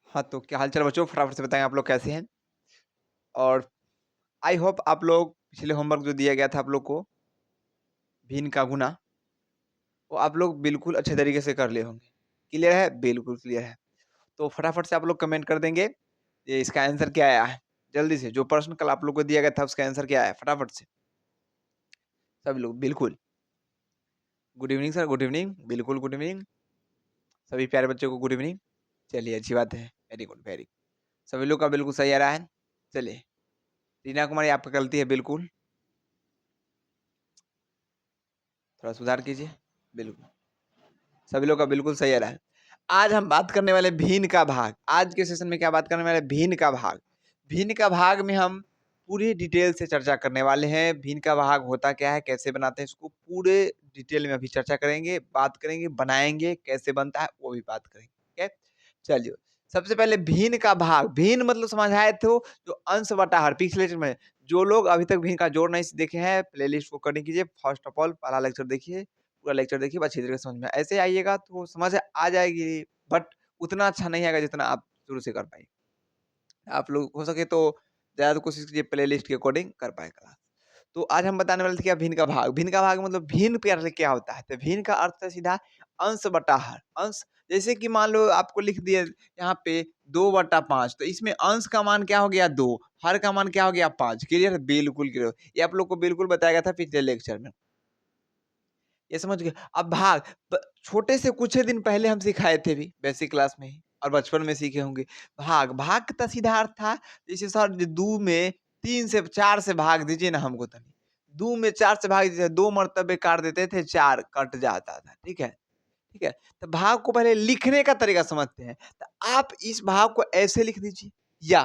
हाँ, तो क्या हाल-चाल बच्चों? फटाफट से बताएँ आप लोग कैसे हैं? और आई होप आप लोग पिछले होमवर्क जो दिया गया था आप लोग को, भिन्न का गुना, वो आप लोग बिल्कुल अच्छे तरीके से कर लिए होंगे। क्लियर है? बिल्कुल क्लियर है। तो फटाफट से आप लोग कमेंट कर देंगे, ये इसका आंसर क्या आया है? जल्दी से, जो प्रश्न कल आप लोग को दिया गया था उसका आंसर क्या आया है? फटाफट से, सभी लोग बिल्कुल। Good evening sir, good evening. बिल्कुल गुड इवनिंग। सभी प्यारे बच्चों को गुड इवनिंग। चलिए अच्छी बात है। Very good, very. सभी लोग का बिल्कुल सही आ रहा है। चलिए, रीना कुमारी आपका गलती है बिल्कुल। थोड़ा सुधार कीजिए। बिल्कुल। सभी लोग का बिल्कुल सही आ रहा है। आज हम बात करने वाले भिन्न का भाग। आज के सेशन में क्या बात करने वाले? भिन्न का भाग। भिन्न का भाग में हम पूरी डिटेल से चर्चा करने वाले हैं। भिन्न का भाग होता क्या है, कैसे बनाते हैं, इसको पूरे डिटेल में अभी चर्चा करेंगे, बात करेंगे, बनाएंगे, कैसे बनता है वो भी बात करेंगे। ठीक है? चलिए, सबसे पहले भिन्न का भाग। भिन्न मतलब समझ आए तो जो अंश बटा हर। पिछले में जो लोग अभी तक भिन्न का जोड़ नहीं देखे हैं, प्लेलिस्ट को कटिंग कीजिए। फर्स्ट ऑफ ऑल पहला लेक्चर देखिए, पूरा लेक्चर देखिए, अच्छी तरीके से समझ में ऐसे आइएगा तो समझ आ जाएगी, बट उतना अच्छा नहीं आएगा जितना आप शुरू से कर पाए। आप लोग हो सके तो ज़्यादा कोशिश कीजिए प्लेलिस्ट के अकॉर्डिंग कर पाए क्लास। तो आज हम बताने वाले थे क्या, भिन्न का भाग। भिन्न का भाग मतलब भिन्न पे अर्थ क्या होता है? तो भिन्न का अर्थ है सीधा अंश बटा हर। अंश जैसे कि मान लो आपको लिख दिए यहाँ पे 2/5, तो इसमें अंश का मान क्या हो गया 2, हर का मान क्या हो गया 5। क्लियर? बिल्कुल क्लियर। ये आप लोग को बिल्कुल बताया गया था पिछले लेक्चर में। ये समझ गए। अब भाग छोटे से कुछ ही दिन पहले हम सिखाए थे भी बेसिक क्लास में ही, और बचपन में सीखे होंगे। भाग भाग का सीधा अर्थ था, जैसे सर दो में 3 से 4 से भाग दीजिए ना हमको तनी। 2 में 4 से भाग दीजिए, 2 मरतबे काट देते थे, 4 कट जाता था। ठीक है? ठीक है? तो भाग को पहले लिखने का तरीका समझते हैं। तो आप इस भाग को ऐसे लिख दीजिए, या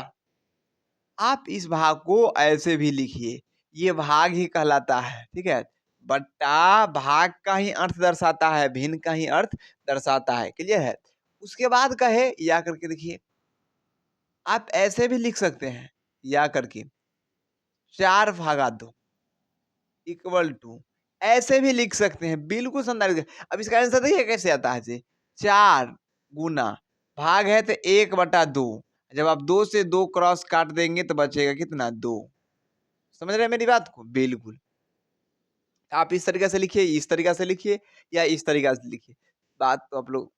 आप इस भाग को ऐसे भी लिखिए, ये भाग ही कहलाता है। ठीक है? बट्टा भाग का ही अर्थ दर्शाता है, भिन्न का ही अर्थ दर्शाता है। क्लियर है? उसके बाद कहे या करके देखिए, आप ऐसे भी लिख सकते हैं, या करके 4/2 इक्वल टू, ऐसे भी लिख सकते हैं, बिल्कुल संधारित। अब इसका आंसर देखिए कैसे आता है जी। 4 गुना भाग है तो 1/2। जब आप 2 से 2 क्रॉस काट देंगे तो बचेगा कितना? 2। समझ रहे हैं मेरी बात को? बिल्कुल। आप इस तरीके से लिखिए, इस तरीके से लिखिए, या इस तरीके से लिखिए। बात तो आप लोग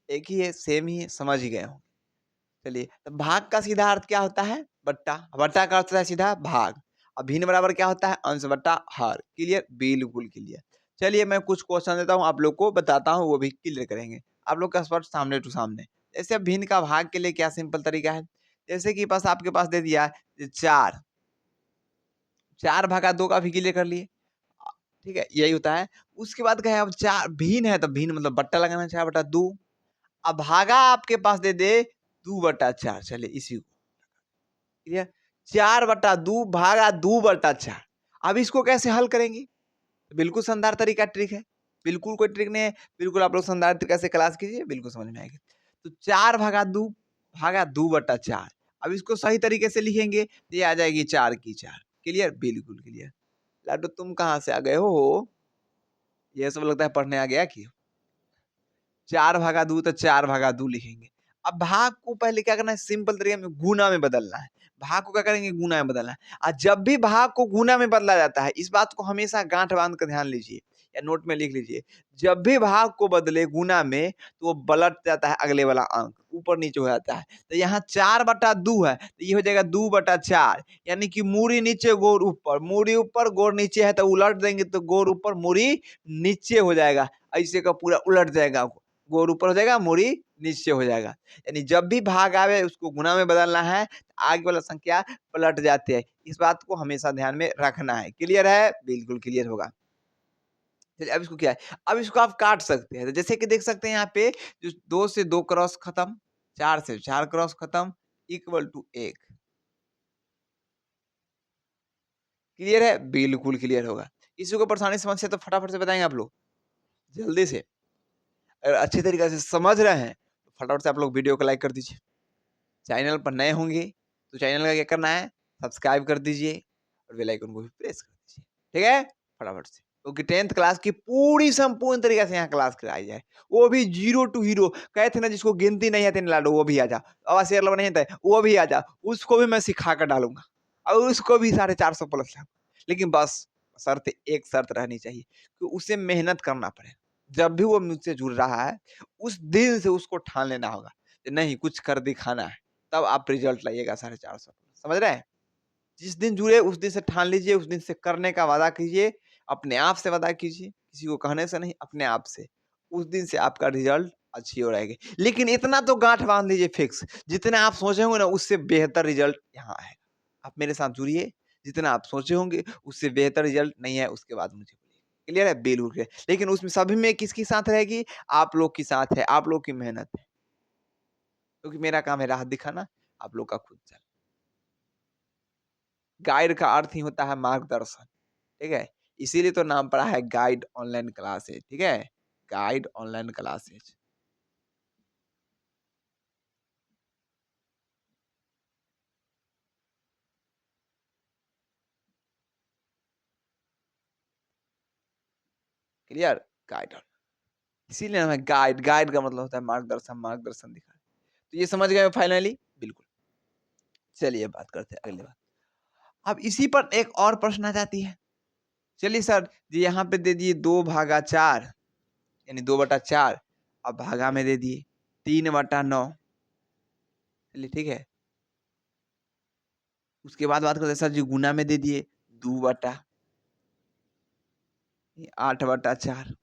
एक ही है, सेम ही है, समझ ही गए होंगे। चलिए, तो भाग का सीधा अर्थ क्या होता है? बट्टा। बट्टा का अर्थ होता है सीधा भाग। अब भिन्न बराबर क्या होता है? अंश बट्टा हर। क्लियर? बिल्कुल क्लियर। चलिए, मैं कुछ क्वेश्चन देता हूँ, आप लोग को बताता हूँ, वो भी क्लियर करेंगे। आप लोग का स्पष्ट सामने टू सामने। जैसे अब भिन्न का भाग के लिए क्या सिंपल तरीका है? जैसे कि बस आपके पास दे दिया 4, 4/2 का भी क्लियर कर लिए। अ, ठीक है? यही होता है। उसके बाद क्या है, अब 4 भिन्न है तो भिन्न मतलब बट्टा लगाना है 4/2। अब भागा आपके पास दे दे 2/4। चलिए इसी को, क्लियर? 4/2 भागा 2/4। अब इसको कैसे हल करेंगे? बिल्कुल शानदार तरीका, ट्रिक है। बिल्कुल कोई ट्रिक नहीं है, बिल्कुल आप लोग शानदार तरीके से क्लास कीजिए, बिल्कुल समझ में आएगी। तो 4/2 भागा 2/4। अब इसको सही तरीके से लिखेंगे तो ये आ जाएगी 4 की 4। क्लियर? बिल्कुल क्लियर। लाडो तुम कहाँ से आ गए हो? ये सब लगता है पढ़ने आ गया कि 4/2 तो 4/2 लिखेंगे। अब भाग को पहले क्या करना है? सिंपल तरीके में गुना में बदलना है। भाग को क्या करेंगे? गुना में बदलना है। जब भी भाग को गुना में बदला जाता है, इस बात को हमेशा गांठ बांध कर ध्यान लीजिए, या नोट में लिख लीजिए। जब भी भाग को बदले गुना में, तो वो पलट जाता है अगले वाला अंक, ऊपर नीचे हो जाता है। तो यहाँ 4/2 है, तो ये हो जाएगा 2/4। यानी कि मूरी नीचे गोर ऊपर, मूरी ऊपर गोर नीचे है, तो उलट देंगे तो गोर ऊपर मूरी नीचे हो जाएगा। ऐसे का पूरा उलट जाएगा, गोर ऊपर हो जाएगा, मूरी नीचे हो जाएगा। यानी जब भी भाग आवे उसको गुना में बदलना है, आगे वाला संख्या पलट जाते हैं। इस बात को हमेशा ध्यान में रखना है। क्लियर है? बिल्कुल क्लियर होगा। चलिए, अब इसको क्या है, अब इसको आप काट सकते हैं। तो जैसे कि देख सकते हैं यहाँ पे, जो 2 से 2 क्रॉस खत्म, 4 से 4 क्रॉस खत्म, इक्वल टू 1। क्लियर है? बिल्कुल क्लियर होगा। किसी को परेशानी समस्या तो फटाफट से बताएंगे आप लोग, जल्दी से। अगर अच्छी तरीके से समझ रहे हैं तो फटाफट से आप लोग वीडियो को लाइक कर दीजिए। चैनल पर नए होंगे तो चैनल का क्या करना है? सब्सक्राइब कर दीजिए, और बेल आइकन को भी प्रेस कर दीजिए। ठीक है? फटाफट से। क्योंकि 10th क्लास की पूरी संपूर्ण तरीके से यहाँ क्लास कराई जाए, वो भी 0 टू हीरो। कहते ना जिसको गिनती नहीं आती लाडो वो भी आ जा, और शेर लव नहीं आता है वो भी आ जा, उसको भी मैं सिखा कर डालूंगा और उसको भी 450 प्लस लाऊंगा। लेकिन बस शर्त, एक शर्त रहनी चाहिए कि उसे मेहनत करना पड़े। जब भी वो मुझसे जुड़ रहा है उस दिन से उसको ठान लेना होगा कि नहीं कुछ कर दिखाना है, तब आप रिजल्ट लाइएगा 450। समझ रहे हैं? जिस दिन जुड़े उस दिन से ठान लीजिए, उस दिन से करने का वादा कीजिए, अपने आप से वादा कीजिए, किसी को कहने से नहीं, अपने आप से। उस दिन से आपका रिजल्ट अच्छी हो रहेगी। लेकिन इतना तो गाँठ बाँध लीजिए फिक्स, जितना आप सोचे होंगे ना उससे बेहतर रिजल्ट यहाँ आएगा। आप मेरे साथ जुड़िए, जितना आप सोचे होंगे उससे बेहतर रिजल्ट नहीं है उसके बाद मुझे बोलिए। क्लियर है? बिल्कुल क्लियर। लेकिन उसमें सभी में किसकी साथ रहेगी? आप लोग की साथ है, आप लोग की मेहनत है। क्योंकि मेरा काम है राह दिखाना, आप लोग का खुद चलना। गाइड का अर्थ ही होता है मार्गदर्शन, ठीक है? इसीलिए तो नाम पड़ा है गाइड ऑनलाइन क्लासेज, ठीक है? Guide online classes. Clear? Guide on, इसीलिए नाम है गाइड। गाइड का मतलब होता है मार्गदर्शन, मार्गदर्शन दिखाना। तो ये समझ गए फाइनली? बिल्कुल। चलिए बात करते हैं अगली बात। अब इसी पर एक और प्रश्न आ जाती है। चलिए सर जी यहाँ पे दे दिए 2/4 यानी 2/4, अब भागा में दे दिए 3/9। चलिए ठीक है। उसके बाद बात करते हैं सर जी गुना में दे दिए 2/8/4।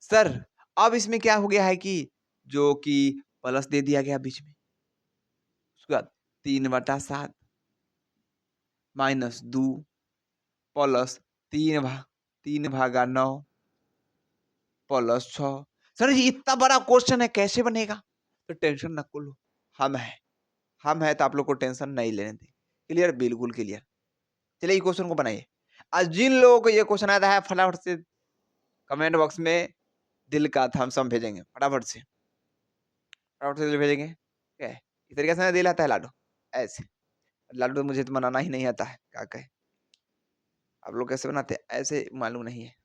सर अब इसमें क्या हो गया है कि जो कि प्लस दे दिया गया बीच में, उसके बाद 3/7 -2 प्लस 3/9 +6। सर जी इतना बड़ा क्वेश्चन है कैसे बनेगा? तो टेंशन ना लो, हम हैं। हम हैं तो आप लोग को टेंशन नहीं लेने देंगे। क्लियर? बिल्कुल क्लियर। चलिए ये क्वेश्चन को बनाइए। आज जिन लोगों को ये क्वेश्चन आता है फटाफट से कमेंट बॉक्स में दिल का थम्स अप भेजेंगे फटाफट से। फटाफट से दिल भेजेंगे। ठीक है? इस तरीके से ना दिल आता है लाडो, ऐसे। लाडू तो मुझे तो बनाना ही नहीं आता है, क्या कहें? आप लोग कैसे बनाते हैं? ऐसे मालूम नहीं है।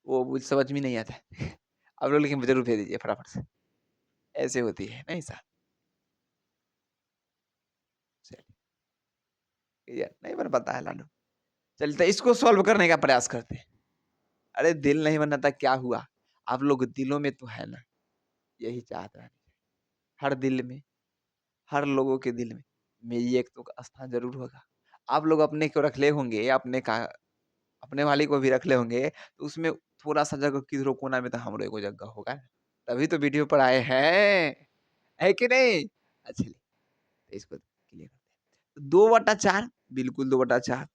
वो मुझे समझ में नहीं आता है। आप लोग लेकिन ज़रूर भेज दीजिए फटाफट से। ऐसे होती है, नहीं साहब? चलिए, क्लियर? नहीं बन पाता है लाडू। चलिए तो इसको सॉल्व करने का प्रयास करते हैं। अरे दिल नहीं बनाता क्या हुआ? आप लोग दिलों में तो है ना, यही चाहता है। हर दिल में, हर लोगों के दिल में मेरी एक तो स्थान ज़रूर होगा। आप लोग अपने को रख ले होंगे, अपने वाले को भी रख ले होंगे, तो उसमें थोड़ा-सा जगह किधरो कोना में तो हमरो एगो जगह होगा। तभी तो वीडियो पर आए हैं, है कि नहीं? चलिए, तो इसको क्लियर करते हैं। 2/4 बिल्कुल 2/4।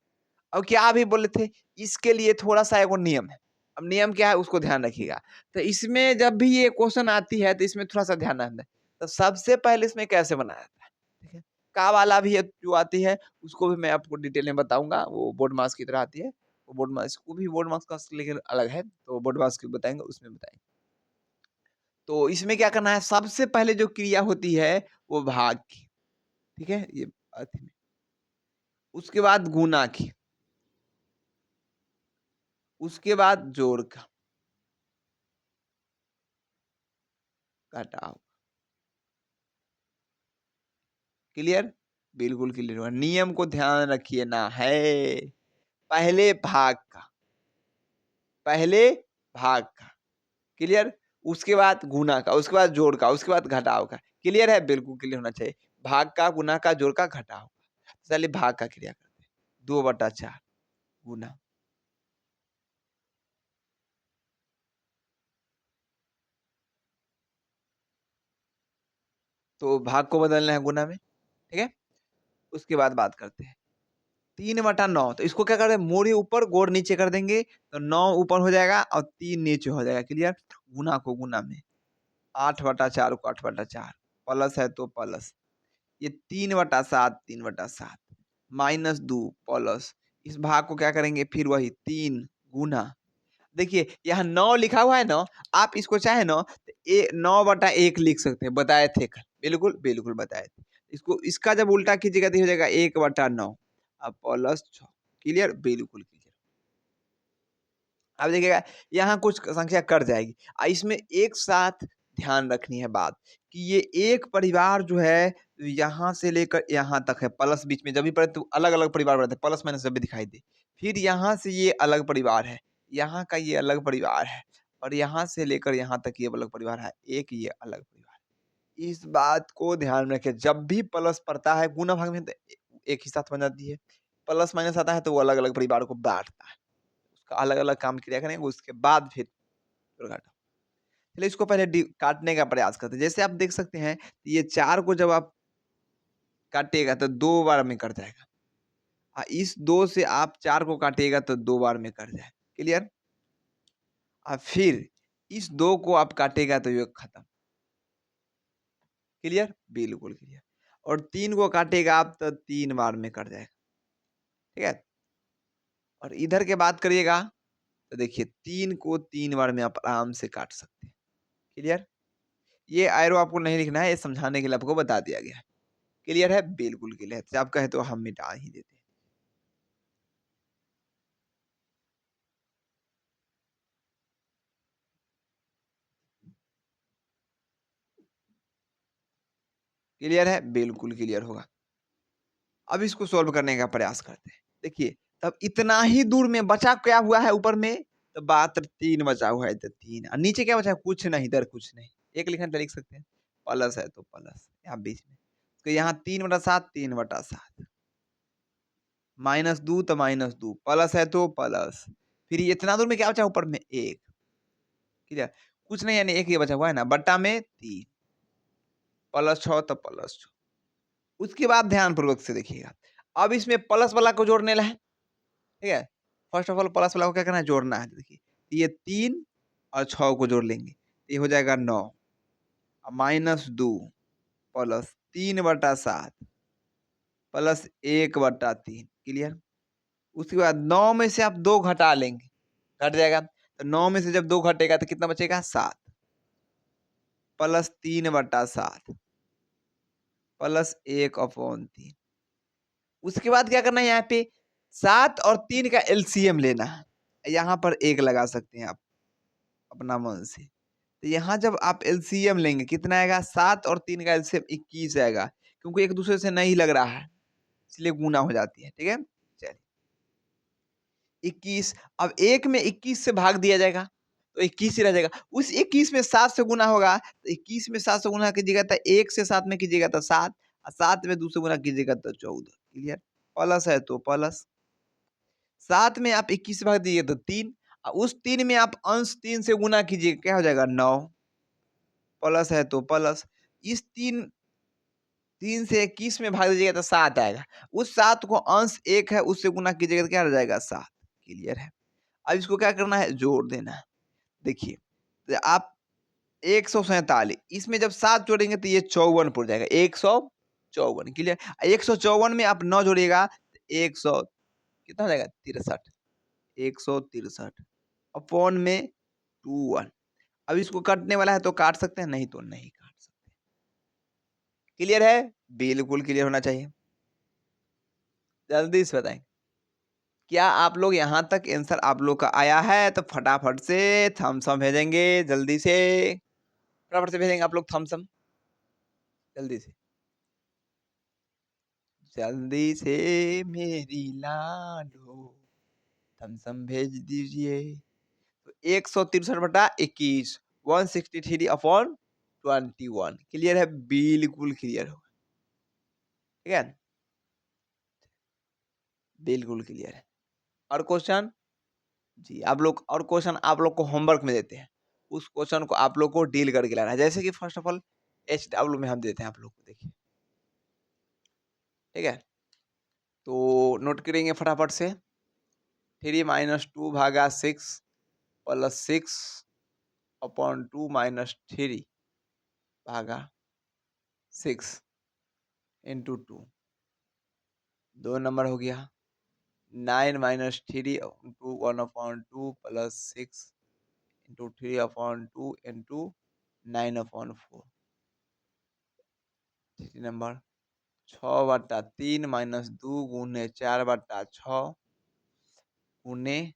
और क्या अभी बोले थे, इसके लिए थोड़ा-सा एगो नियम है। अब नियम क्या है उसको ध्यान रखिएगा। तो इसमें जब भी ये क्वेश्चन आती है तो इसमें थोड़ा-सा ध्यान रखना है। तो सबसे पहले इसमें कैसे बनाया जाता है, ठीक है? का वाला भी एक जो आती है उसको भी मैं आपको डिटेल में बताऊँगा, वो बोर्ड मार्क्स की तरह आती है। वो बोर्ड मार्क्स को भी बोर्ड मार्क्स का लेकिन अलग है, तो बोर्ड मार्क्स की बताएँगे उसमें बताएँगे। तो इसमें क्या करना है, सबसे पहले जो क्रिया होती है वो भाग की, ठीक है? ये अथी में, उसके बाद गुणा की, उसके बाद जोड़ का, घटाव। क्लियर? बिल्कुल क्लियर हुआ। नियम को ध्यान रखिए ना है। पहले भाग का, पहले भाग का, क्लियर? उसके बाद गुणा का, उसके बाद जोड़ का, उसके बाद घटाव का। क्लियर है? बिल्कुल क्लियर होना चाहिए। भाग का, गुणा का, जोड़ का, घटाव का। चलिए भाग का क्रिया करते हैं। 2/4 गुना, तो भाग को बदलना है गुना में, ठीक है? उसके बाद बात करते हैं। 3/9 तो इसको क्या कर रहे हैं, मोड़े ऊपर गोड़ नीचे कर देंगे तो 9 ऊपर हो जाएगा और 3 नीचे हो जाएगा। क्लियर? गुना को गुना में 8/4 को 8/4 प्लस है तो प्लस, ये 3/7 3/7 -2 प्लस, इस भाग को क्या करेंगे फिर वही 3 गुना, देखिए यहाँ 9 लिखा हुआ है ना, आप इसको चाहे ना तो 9/1 लिख सकते हैं, बताए थे कल। बिल्कुल बिल्कुल बताए थे। इसको इसका जब उल्टा कीजिएगा तो ये हो जाएगा 1/9 अब प्लस 6। क्लियर? बिल्कुल क्लियर। अब देखिएगा यहाँ कुछ संख्या कट जाएगी। इसमें एक साथ ध्यान रखनी है बात कि ये एक परिवार जो है यहाँ से लेकर यहाँ तक है, प्लस बीच में जब भी पढ़े तो अलग-अलग परिवार पढ़ते हैं, प्लस माइनस जब भी दिखाई दे। फिर यहाँ से ये अलग परिवार है, यहाँ का ये अलग परिवार है और यहाँ से लेकर यहाँ तक ये अलग परिवार है, एक ये अलग परिवार है। इस बात को ध्यान में रखें, जब भी प्लस पड़ता है गुणा भाग में तो एक ही साथ बन जाती है, प्लस माइनस आता है तो वो अलग-अलग परिवार को बाँटता है। उसका अलग-अलग काम क्रिया करेंगे, उसके बाद फिर दुर्घटना। चलिए इसको पहले काटने का प्रयास करते हैं। जैसे आप देख सकते हैं, ये 4 को जब आप काटिएगा तो 2 बार में कट जाएगा। इस 2 से आप 4 को काटिएगा तो 2 बार में कट जाएगा। क्लियर? फिर इस 2 को आप काटेगा तो ये खत्म। क्लियर? बिल्कुल क्लियर। और 3 को काटेगा आप तो 3 बार में कट जाएगा। ठीक है? और इधर की बात करिएगा तो देखिए 3 को 3 बार में आप आराम से काट सकते हैं। क्लियर? ये एरो आपको नहीं लिखना है, ये समझाने के लिए आपको बता दिया गया है। क्लियर है? बिल्कुल क्लियर है। आप कहें तो हम मिटा ही देते हैं। क्लियर है? बिल्कुल क्लियर होगा। अब इसको सॉल्व करने का प्रयास करते हैं। देखिए, तब इतना ही दूर में बचा क्या हुआ है ऊपर में? तो मात्र 3 बचा हुआ है तो 3 और नीचे क्या बचा है? कुछ नहीं, इधर कुछ नहीं। 1 लिखना है तो लिख सकते हैं। प्लस है तो प्लस, यहाँ बीच में। तो यहाँ 3/7, 3/7। -2 तो -2, प्लस है तो प्लस। फिर ये इतना दूर में क्या बचा ऊपर में? 1। क्लियर? कुछ नहीं यानी 1 ही बचा हुआ है ना, बट्टा में 3, +6 तो +6। उसके बाद ध्यानपूर्वक से देखिएगा। अब इसमें प्लस वाला को जोड़ने ला है, ठीक है? फर्स्ट ऑफ ऑल प्लस वाला को क्या करना है? जोड़ना है। देखिए, ये 3 और 6 को जोड़ लेंगे। ये हो जाएगा 9 -2 प्लस 3/7 प्लस 1/3। क्लियर? उसके बाद 9 में से आप 2 घटा लेंगे, घट जाएगा। तो 9 में से जब 2 घटेगा तो कितना बचेगा? 7 प्लस 3/7 प्लस 1/3। उसके बाद क्या करना है यहाँ पे? 7 और 3 का एलसीएम लेना है। यहाँ पर 1 लगा सकते हैं आप अपना मन से। तो यहाँ जब आप एलसीएम लेंगे कितना आएगा? 7 और 3 का एलसीएम 21 आएगा। क्योंकि एक दूसरे से नहीं लग रहा है, इसलिए गुना हो जाती है। ठीक है? चलिए 21। अब 1 में 21 से भाग दिया जाएगा, तो 21 ही रह जाएगा। उस 21 में 7 से गुना होगा, तो 21 में 7 से गुना कीजिएगा तो 1 से 7 में कीजिएगा तो 7 और 7 में 2 से गुना कीजिएगा तो 14। क्लियर? प्लस है तो प्लस। 7 में आप 21 से भाग दीजिए तो 3 और उस 3 में आप अंश 3 से गुना कीजिए, क्या हो जाएगा? 9 प्लस है तो प्लस। इस 3 से 21 में भाग दीजिएगा तो 7 आएगा। उस 7 को अंश 1 है उससे गुना कीजिएगा तो क्या रह जाएगा? 7। क्लियर है? अब इसको क्या करना है? जोड़ देना है। देखिए, तो आप 147 इसमें जब 7 जोड़ेंगे तो ये 54 पड़ जाएगा। 154। क्लियर? 154 में आप 9 जोड़िएगा तो 100 कितना हो जाएगा? 63। 163 अपॉन में 21। अब इसको काटने वाला है तो काट सकते हैं, नहीं तो नहीं काट सकते। क्लियर है? बिल्कुल क्लियर होना चाहिए। जल्दी से बताएं। क्या आप लोग यहाँ तक आंसर आप लोग का आया है? तो फटाफट से थम्स अप भेजेंगे, जल्दी से। फटाफट से भेजेंगे आप लोग थम्स अप, जल्दी से। जल्दी से मेरी लाडो थम्स अप भेज दीजिए। तो 163/21 163/21। क्लियर है? बिल्कुल क्लियर होगा। ठीक है? बिल्कुल क्लियर है। और क्वेश्चन? जी, आप लोग और क्वेश्चन आप लोग को होमवर्क में देते हैं। उस क्वेश्चन को आप लोग को डील करके लाना है। जैसे कि फर्स्ट ऑफ ऑल एचडब्ल्यू में हम देते हैं आप लोग को, देखिए। ठीक है? तो नोट करेंगे फटाफट से। 3 - 2 भागा 6 प्लस 6 अपॉन 2 - 3 भागा 6 इंटू 2। 2 नंबर हो गया। 9 - 3 into 1/2 plus 6 into 3/2 into 9/4। 3 number 6/3 - 2 गुने 4/6 गुने